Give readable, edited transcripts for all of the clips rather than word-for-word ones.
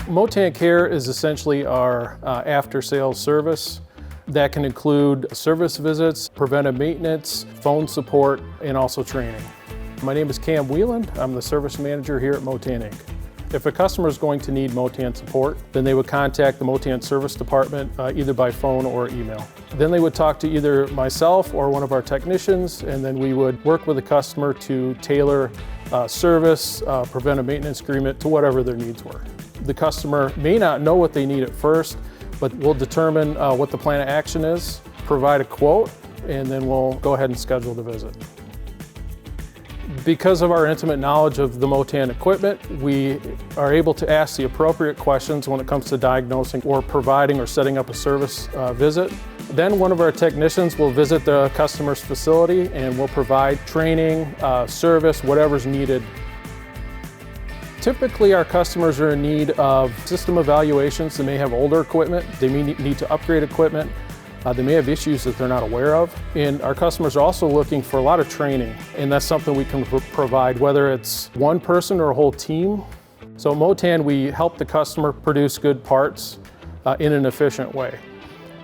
Motan Care is essentially our after-sales service that can include service visits, preventive maintenance, phone support, and also training. My name is Cam Wheeland. I'm the service manager here at Motan Inc. If a customer is going to need Motan support, then they would contact the Motan service department either by phone or email. Then they would talk to either myself or one of our technicians, and then we would work with the customer to tailor service, preventive maintenance agreement to whatever their needs were. The customer may not know what they need at first, but we'll determine what the plan of action is, provide a quote, and then we'll go ahead and schedule the visit. Because of our intimate knowledge of the Motan equipment, we are able to ask the appropriate questions when it comes to diagnosing or providing or setting up a service visit. Then one of our technicians will visit the customer's facility and will provide training, service, whatever's needed. Typically, our customers are in need of system evaluations. They may have older equipment, they may need to upgrade equipment, they may have issues that they're not aware of. And our customers are also looking for a lot of training, and that's something we can provide, whether it's one person or a whole team. So at Motan, we help the customer produce good parts in an efficient way.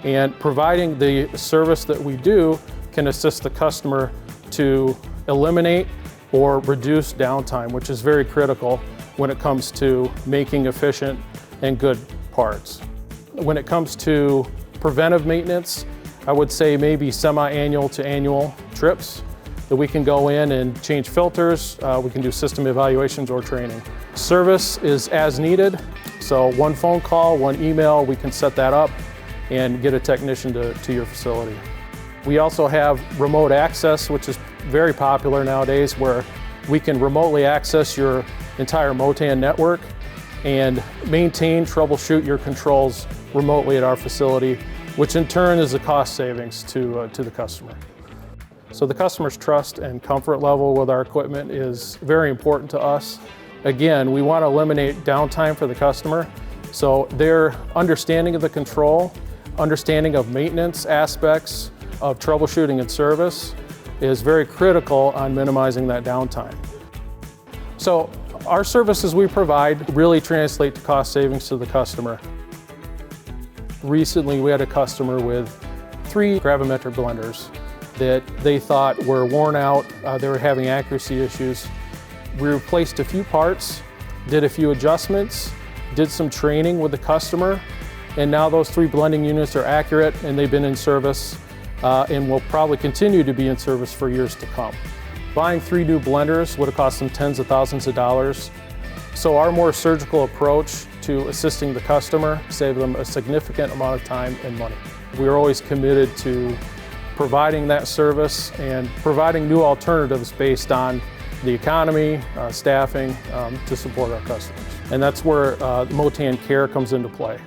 And providing the service that we do can assist the customer to eliminate or reduce downtime, which is very critical when it comes to making efficient and good parts. When it comes to preventive maintenance, I would say maybe semi-annual to annual trips that we can go in and change filters, we can do system evaluations or training. Service is as needed, so one phone call, one email, we can set that up and get a technician to your facility. We also have remote access, which is very popular nowadays, where we can remotely access your entire Motan network and maintain, troubleshoot your controls remotely at our facility, which in turn is a cost savings to the customer. So the customer's trust and comfort level with our equipment is very important to us. Again, we want to eliminate downtime for the customer, so their understanding of the control, understanding of maintenance aspects of troubleshooting and service is very critical on minimizing that downtime. So our services we provide really translate to cost savings to the customer. Recently, we had a customer with 3 gravimetric blenders that they thought were worn out. They were having accuracy issues. We replaced a few parts, did a few adjustments, did some training with the customer, and now those 3 blending units are accurate and they've been in service and will probably continue to be in service for years to come. Buying 3 new blenders would have cost them tens of thousands of dollars. So our more surgical approach to assisting the customer saved them a significant amount of time and money. We are always committed to providing that service and providing new alternatives based on the economy, staffing, to support our customers. And that's where Motan Care comes into play.